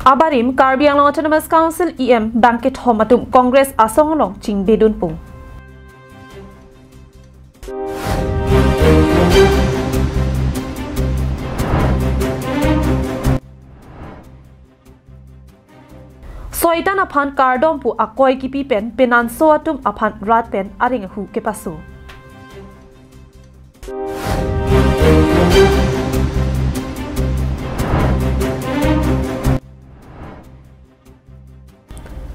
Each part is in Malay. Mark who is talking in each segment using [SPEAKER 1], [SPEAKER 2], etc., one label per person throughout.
[SPEAKER 1] Abarim Karbi Anglong Autonomous Council EM Bangkit Homatum Congress Asong Long Ching Bedun Pung Soitan apan Kardom pu Akoi Kipi Pen Penan Soatum apan Rat Pen Aring Hu Kepasu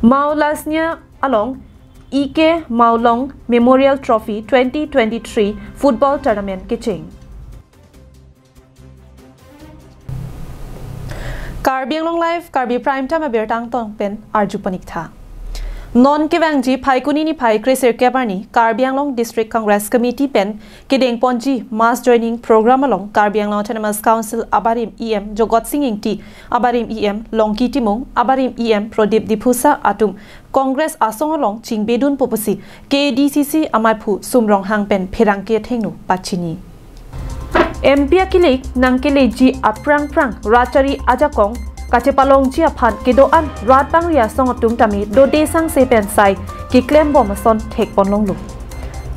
[SPEAKER 1] Maulasnya along EK Maulong Memorial Trophy 2023 Football Tournament Kiching. Karbi Anglong Live Karbi Prime Time Abertang Tong Pen Arju Panikta. Non Kevangji Paikuni ni Pai Krisir Kebarni Karbi Anglong District Congress Committee Pen Kideng Ponji Mass Joining Program along Karbi Anglong Autonomous Council Abarim EM Jogot Singing T Abarim EM Longki Timong Abarim EM Prodip Dipusa Atum Congress Asong along Ching Bedun Popusi KDCC Amaipu Sumrong Hang Pen Perangke Tengnu Pachini MP Akilik Nangkele Ji Aprang Prang Rachari Ajakong Kachepalong Ji Aphan Kedoan Ratbang Ria Songotum Tami Dode Sang Sepen Sai Kiklem Bomason Tek Ponlonglu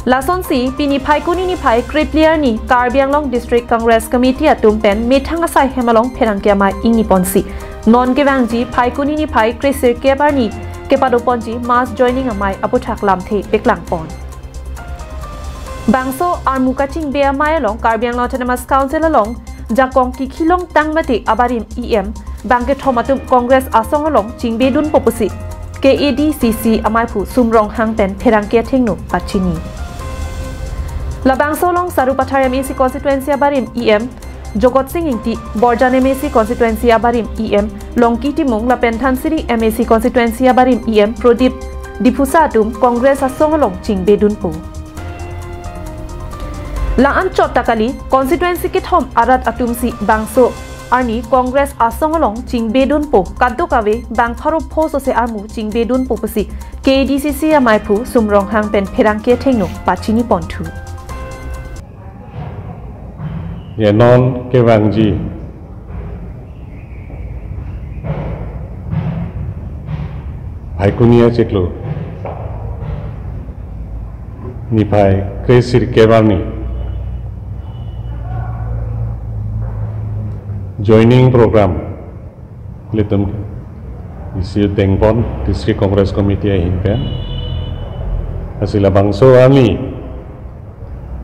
[SPEAKER 1] Lason Si Pini Pai Kuni ni Pai Kriplier ni Karbi Anglong District Congress Committee Atum Pen Methangasai Hemalong Perangke Ama Ingi Ponsi Non Kevangji Pai Kuni ni Pai Krisir Kebarni Kepado Ponji Mass Joining Amai Aputak Lamte Beklang Pon Bangso Armukaching Bea Mai along Karbi Anglong Autonomous Council along Jakong Kikilong Tangmati Abarim EM Bangkit Homatum Congress Asong along Chingbedun Popusi KADCC Amaipu Sumrong Hangpen Perangke Tengnu Pachini Labangso long Sarupatari MEC Constituency Abarim EM Jogot Singing Ti Borjan MEC Constituency Abarim EM Longki Timong Lapentan City MEC Constituency Abarim EM Prodip Dipusatum Congress Asong along Chingbedun Po Laan Chotakali Constituency Kithom Arat Atumsi Bangso Arni Congress Asong along Chingbedun Po Kadokawe Bangpharo Phoso se Armu Chingbedun Po Pusi KDCC Amaipu Sumrong Hangpen Perangke Tengnu Pachini Pontu
[SPEAKER 2] Non Kevangji Paikunia Cheklu Nipai Krisir Kebarni Joining program Litum Isi Tengpon District Congress Committee Hinpen Asila Bangso Ani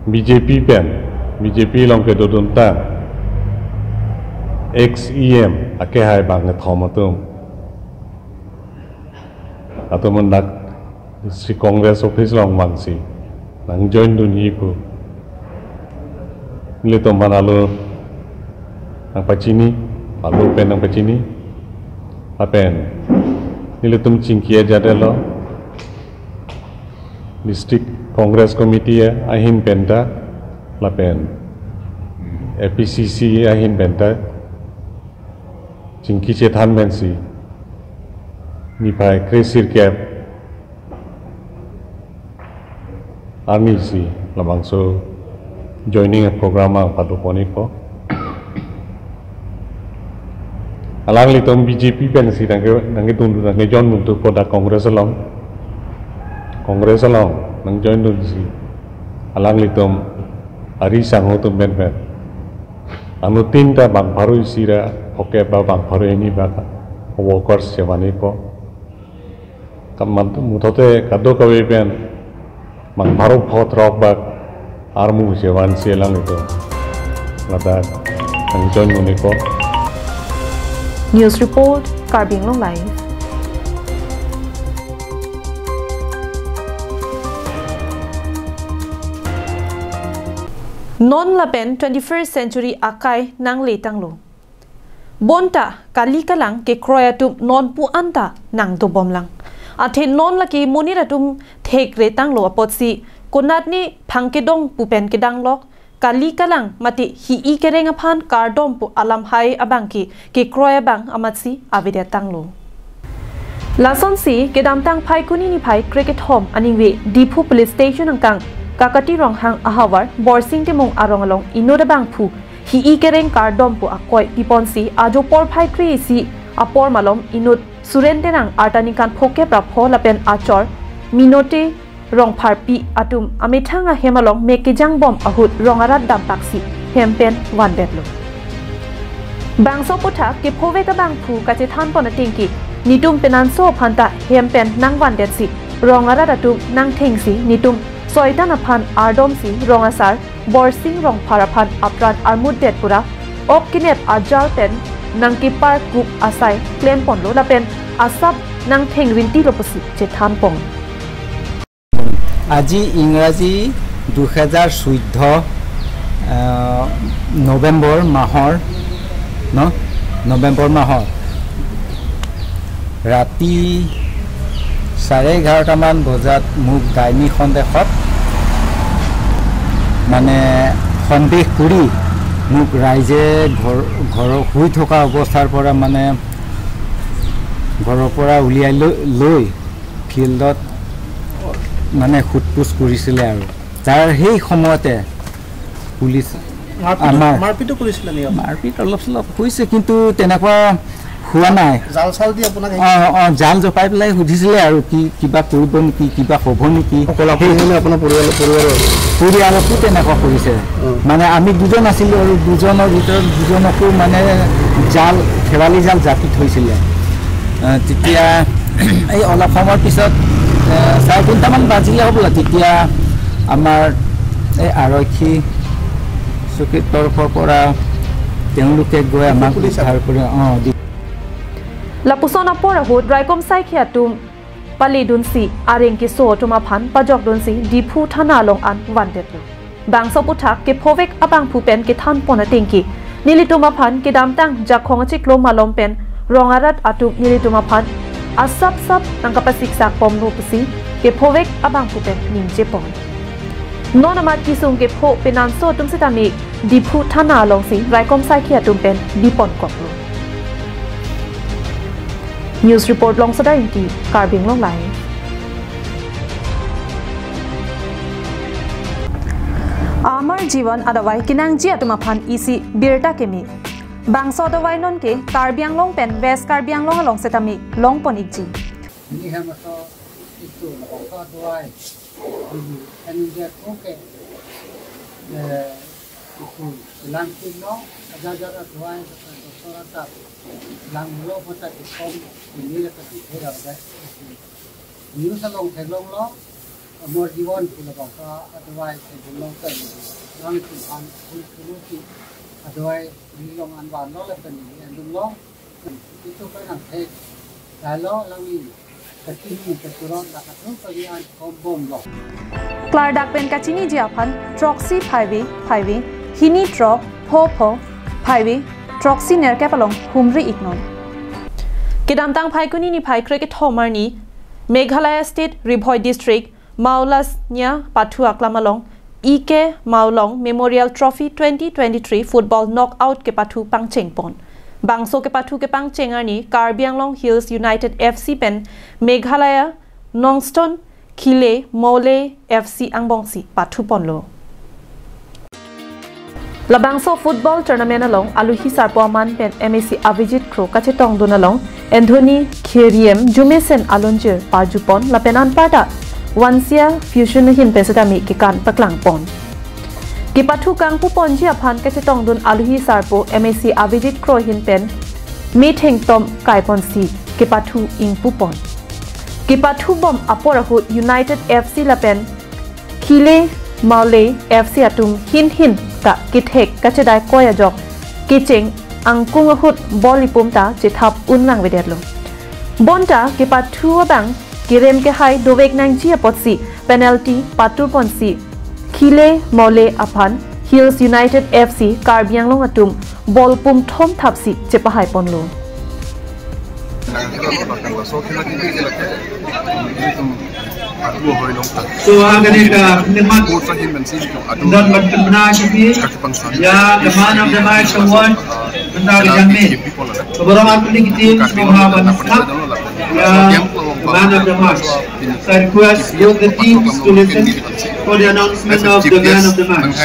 [SPEAKER 2] BJP Pen BJP Long ke Dodunta XEM Akehai Bang Thomatum Atau mendak District Congress Office Long Bangsi Nang join Duniku Litum Manalu Nang Pachini, Palu Pen Nang Pachini, Apen, Nilitum Chinkia Jadelo, District Congress Committee Ahin Penta, Lapen, FPCC Ahin Penta, Chinki Chetan Bensi, Nipai Krisir Kep, Army si, Labangso, joining a program of Paduponiko. Alang litom BJP pen si nang tundu nang join untuk pada Congress along nang join tu si alang litom ari sango tu ben anu tinta bang baru isira oke ba bang baru ini ba workers sewani ko kaman tu mutote kado kawe pen bang baru photrok ba armu sewan selang itu lada nang join uniko
[SPEAKER 1] News Report, Karbi Anglong Live. Non lapen 21st century akai nang letanglo. Bonta kali kalang ke kroyatum non pu anta nang to bomlang. Athe non laki moniratum thek retanglo apotsi kunat ni phangkedong pupen kedang Kali kalang mati hi kereng aphan kardom pu alam hai abangki ke kroya bang amatsi avida tanglo. Lason si kedam tang pai kuni ni pai cricket home aningwe Dipu police station angkang kakati rong hang ahawar borsing te mong arong along inoda bang phu hi I kereng kardom pu akoi piponsi ajo por phai kri si apor malom inut surendenang artanikan phoke prapho lapen achor minote rong pharpi atum amethanga hemalong mekejang bom ahut rongarat dam taksi hempen one bedlo bangso putha ke phove ka bang phu ka che than pon atingki nitum penanso phanta hempen nang one det si rongarat atum nang thengsi nitum soitan aphan ardom si rongasar borsing rong pharaphan apran armud det pura op kinet ajal ten nang ki par kup asai claim pon lo lapen asap nang theng rinti loposi che than pong
[SPEAKER 3] আজি ইংৰাজী 2014 নৱেম্বৰ মাহৰ ৰাতি 11:30 মান বজাত মোক ডাইনী সন্দেহত মানে সন্দেহ কৰি মোক ৰাইজে ঘৰৰ শুই থকা অৱস্থাৰ পৰা মানে ঘৰৰ পৰা উলিয়াই লৈ ফিল্ডত মানে খুটপুচ কৰিছিলে আৰু তাৰ সেই সময়তে পুলিচ আমাৰ মাৰপিটো কৰিছিল নি মাৰপিট অলপ হৈছে কিন্তু তেনেকুৱা হোৱা নাই জাল চাল দি আপোনাক জাল জপাই পেলাই সুধিছিলে আৰু কি কিবা কৰিব নেকি কিবা হ'ব নেকি সকলোৱে আপোনাৰ পৰিয়ালকো তেনেকুৱা কৰিছে মানে আমি দুজন আছিলোঁ আৰু দুজনৰ ভিতৰত দুজনকো মানে জাল খেৱালি জাল জাপি থৈছিলে তেতিয়া এই অলপ সময়ৰ পিছত 4 মান বাজিলে হ'বলা তেতিয়া আমাৰ এই আৰক্ষী চকীৰ তৰফৰ পৰা তেওঁলোকে গৈ আমাক উদ্ধাৰ কৰি
[SPEAKER 1] Lapuson apora hut raikom sai khiatum pali dunsi arengki so tuma phan pajok dunsi diphu thana long an wanted lo bangso puthak ke phovek abang phupen ke than pona tengki nilituma phan ke damtang jakhong chiklo malom pen rongarat atum nilituma phan asap sap nangkapasik sak pom no pusi ke phovek abang phupen ningje pon nonamat kisung ke pho penanso tum setami diphu thana long si raikom sai khiatum pen dipon koplo News report long sada inti Karbing long live Amar Jivan adawai kinang ji atuma phan isi birta kemi Bangso adawai non ke Karbiang long pen West Karbiang long along setami long ponik ji
[SPEAKER 4] Ni hamaso itu bangso adawai India oke itu langkin no ajar adawai sorata lang lo pata ikom ini la ka thera ba new salong thelong lo mor jiwan pula bangsa adawai thelong ka lang ki an ku ki adawai long an wan lo la kan ni an lo itu ka nang the la lo lang ni ka tin ni ka turon la ka thong ka wi an kom bom lo
[SPEAKER 1] Clardak pen kachini jiapan Troxy 5 hini tro pho 5 Troxy nerkapalong humri ignon Kidamtang Phaikuni ni Phaikre ke Thomarni Meghalaya State Ribhoi District Maulas nya Pathu Aklamalong Ike Maulong Memorial Trophy 2023 Football Knockout ke Pathu Pangcheng Pon Bangso ke Pathu ke Pangchengar ni Karbianglong Hills United FC pen Meghalaya Nongston Khile Mole FC Angbongsi Pathu Ponlo Labangso football tournament along Aluhi Sarpoman pen MAC Avijit Kro Kachetong Dun along Anthony Kheriem Jumesen Alonjir Parjupon Lapenan Parta Wansia Fusion Hin Pesadami Kikan Paklang Pon Kipathu Kangpu Ponji Aphan Kachetong Dun Aluhi Sarpo MAC Avijit Kro Hin pen Meeting Tom Kaiponsi Kipathu Ingpu Pon Kipathu Bom Aporahut United FC Lapen Khile Maule FC Atum Hin ka kithek kachedai koya jok kicheng angkung hut bolipum ta chithap unlang vedetlo bonta ke pathu bang kirem ke hai dovek nang ji apotsi penalty patu ponsi khile mole aphan Hills United FC Karbianglong atum bolpum thom thapsi chepahai ponlo
[SPEAKER 5] So agani ka nimat dan berkenaan ini ya the man of the match award benar jamin. Beberapa kali kita menghadapan ya
[SPEAKER 6] man of the match. So I request both the teams to listen for the announcement of the man of the match.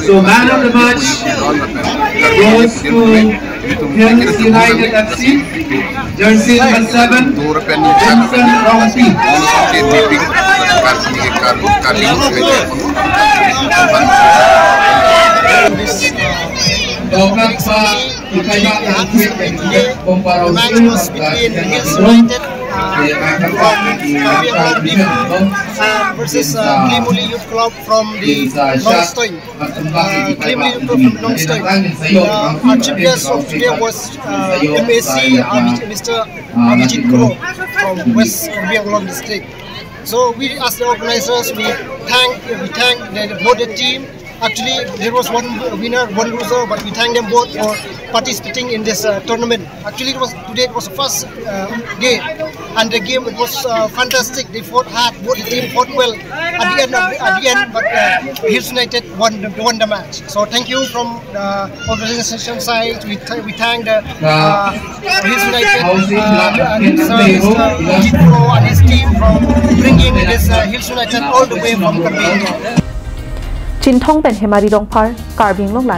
[SPEAKER 6] So man of the match goes to Hills United FC, jersey number 7, Johnson Rompi. Dapat Pak Ipaya Atlet
[SPEAKER 7] The match was between Hills United versus Klimuli Youth Club from the Longstoin. Klimuli Youth Club from Longstoin. Our chief guest of today was MAC Mr. Abhijit Kuro from West Karbi Anglong district. So we, as the organizers, we thank both the team. Actually, there was one winner, one loser, but we thank them both for participating in this tournament. Actually, today it was the first game, and the game was fantastic. They fought hard, both the team fought well at the end, but Hills United won the match. So thank you from the organization side. We thank the Hills United Mr. Pro and his team from bringing this Hills United all the way from Karbi.
[SPEAKER 1] จินท่องเป็นเฮมารีดองพาร์การบิงลงไหล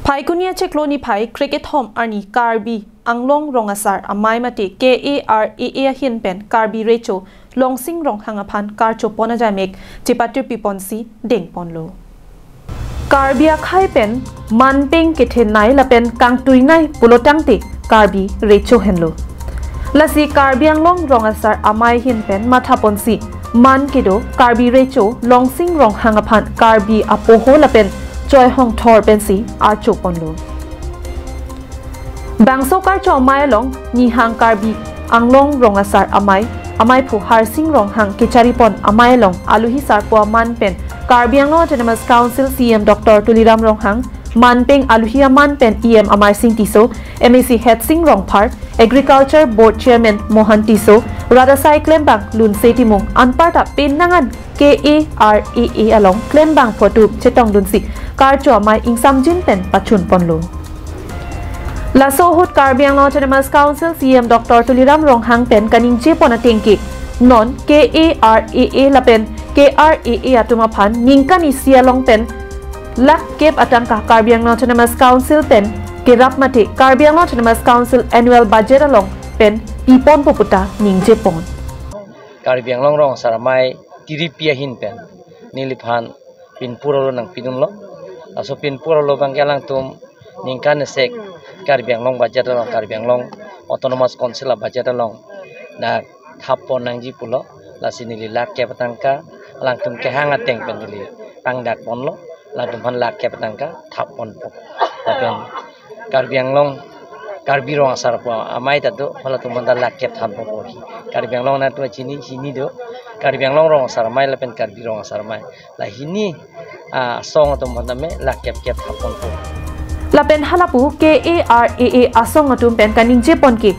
[SPEAKER 1] ไพกุเนียเช็คโลนีไพคริกเก็ตทอมอาร์นีการบีอังลงรองอาสาร์อามายมาเต KARAA เฮียนเป็นการบีเรโชลงซิงรองหังอพันการโจปอนอาจายเมกจิปัตตุปีปอนซีเด้งปอนโลการบีอาไข่เป็นมันเป็งเกตเทนไนและเป็นกังตุยไนปุโลตังติการบีเรโชเฮนโลและสีการบีอังลงรองอาสาร์อามายเฮียนเป็นมาทับปอนซีมันกิโดการบีเรโจลองซิงรองหังอพันการบีอโปโฮละเป็นจอยฮองทอร์เป็นสีอาจูปอนโลบางโซการจอไม้ลงนีหังการบีอังลงรองอาสาร์อามายผู้ฮาร์ซิงรองหังกิจาริปอนอามายลงอาลุฮิสาร์ปัวมันเป็นการบีอังลงจะนำสกาวซิล CM ดร.ตุลีรามรองหังมันเป็นอาลุฮิยามันเป็น EM อามายซิงติโซ MAC Head ซิงรองพาร์ Agriculture Board Chairman โมฮันติโซรัฐไซเคลมบังลุนเซติมงอันปาร์ตเป็นนังัน KARAA อลองเคลมบังพอตูบเชตองลุนสิการจ่อไม้อิงซัมจินเป็นปัจจุบันปอนโลลาโซฮุดการเบียงลอเทนมัสคาวน์ซิล CM ดร.ตุลีรามรองหังเป็นกันิงเจปอนาเตงกินอน KARAA ละเป็น KRAA อัตุมาพันนิงกันิเซียลองเป็นลักเก็บอัตังกาการเบียงลอเทนมัสคาวน์ซิลเป็นเกรับมาเตการเบียงลอเทนมัสคาวน์ซิล Annual Budget อลองเป็นปีปอนปปุตตานิงเจปอน
[SPEAKER 8] การเบียงลองรองสารไม้ทีรีพิหินเป็นนิลิพันปินปูรโลนังปิดุนโลอาศัยปินปูรโลบางอย่างตุมนิงกันเสกการเบียงลองบัจเจตลองการเบียงลองออโตโนมัสคอนซิลบัจเจตลองนักทับปอนนังจีปุโลลาสินิลิลักแกปตังกาลังตุมแกหางอัดเต็งเป็นนิลิตังดักปอนโลลังตุมพันลักแกปตังกาทับปอนปกเป็นการเบียงลองการบีรองสารพัดอามายตัดดูพอเราตุมันดัลลักเก็บทันพอดีการบีรองนั้นตัวชินีดูการบีรองสารไม้แล้วเป็นการบีรองสารไม้แล้วฮินีซองตุมันทำให้ลักเก็บทับปนพอ
[SPEAKER 1] แล้วเป็นฮัลปู KARAA ซองตุมเป็นการนิงเจปอนกี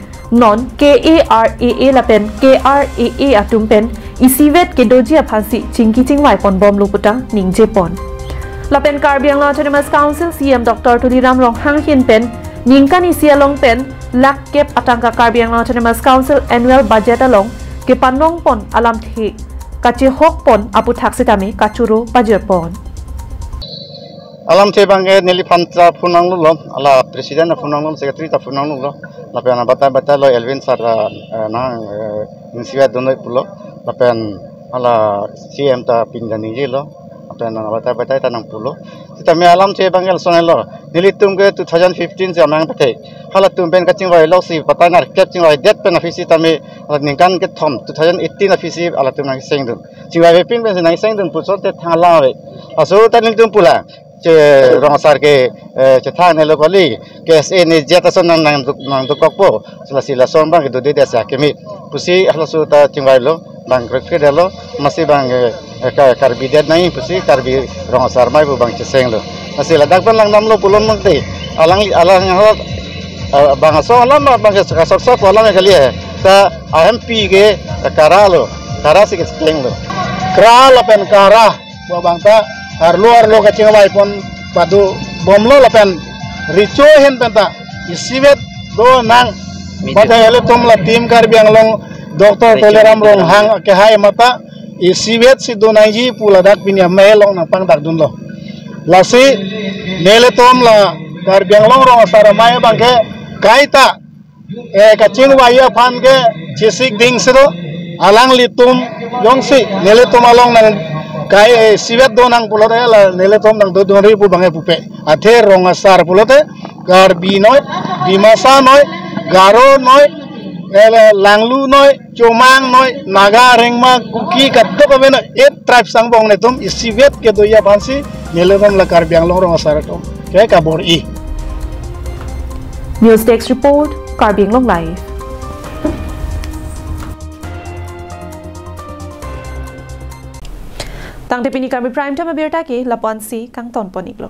[SPEAKER 1] นอน KARAA แล้วเป็น KRAA ตุมเป็นอิสิเวตเกโดจีพันสิจิงกิจิงไหวปอนบอมลูกุตานิงเจปอนแล้วเป็นการบีรองเทนมัสคาวน์ซิล CM ดร.ตุลีรามรองหังเฮียนเป็นนิงกันอิเซียลงเป็นลักเก็บอัตังกาการเบียงลองเทนมัสคาวน์ซิล Annual Budget อลงเก็บปันนงปอนอลัมทีกัจเจฮกปอนอปุทักษิตามิกัจจุโรบัจเจปอน
[SPEAKER 3] อลัมเทบังเกนิลิพันตาฟุนังลุลอลา President ฟุนังลุล Secretary ตาฟุนังลุลลาเป็นบัตาลอยเอลวินซาร์นะอินสิเวตดนอยปุลลาเป็นอลา CM ตาปินจานิจิลเป็นบัตาตานังปุลแต่เมื่ออลัมเทบังเกลส่วนนั้นนิลิตุมเก2015จะมังประเทศฮัลโหลตุมเป็นกัจจิงไว้ลอสิปัตตานาร์เก็บจิงไว้เด็ดเป็นอฟิสิตามีนิงกันเก็บทอม2018อฟิสิอัลตุมนังเซ็งดุนจิงไว้เป็นเป็นนังเซ็งดุนปุชโตเตทางลาวเลยอาศัยแต่นิงตุมปุละเจรองสารเกจะทางในโลกลีเกสเอนี่เจตส่วนนังตุกกปูsilaส่วนบางดูดีเดสยาคิมิปุสิฮัลโหลสุดจิงไว้โลบางกรฟิเดโลมาสิบางการบิดเด็ดนั่งปุสิการบิรองสารไม่บุบางเชเซ็งโลmasih ledak pun lang nam lo pulon nanti alang bang so alam bang sok alam kali ya ta AMP ke kara sih keceleng lo kara lapen kara buah bang ta arlo kacing wai pon padu bom lo lapen rico hen penta isibet do nang
[SPEAKER 9] Pada hele tom la tim Karbi Anglong Dr. Toleram Rong Hang ke hai mata isiwet si donaiji puladak pinya melong na pang dak dun lo. Lasi nele tom la Karbi Anglong Rong saramai bangke kaita kacing waya pan ke cisik ding sedo alang litum yongsi nele tom along nang kai siwet donang pulote la nele tom nang do donri pu bange pupe athe rong asar pulote Karbi noi dimasa noi Garo noi, Langlu noi, Chomang noi, Naga Rengma, Kuki, Kato ka beno, 8 tribes sang bong netum isiwet ke doya bansi neletom la Karbi Anglong Rong asaratom. Kaya kabor I.
[SPEAKER 1] News Desk Report, Karbi Anglong Live. Tang tepini kami prime time abirta ki lapansi kang ton ponik lo.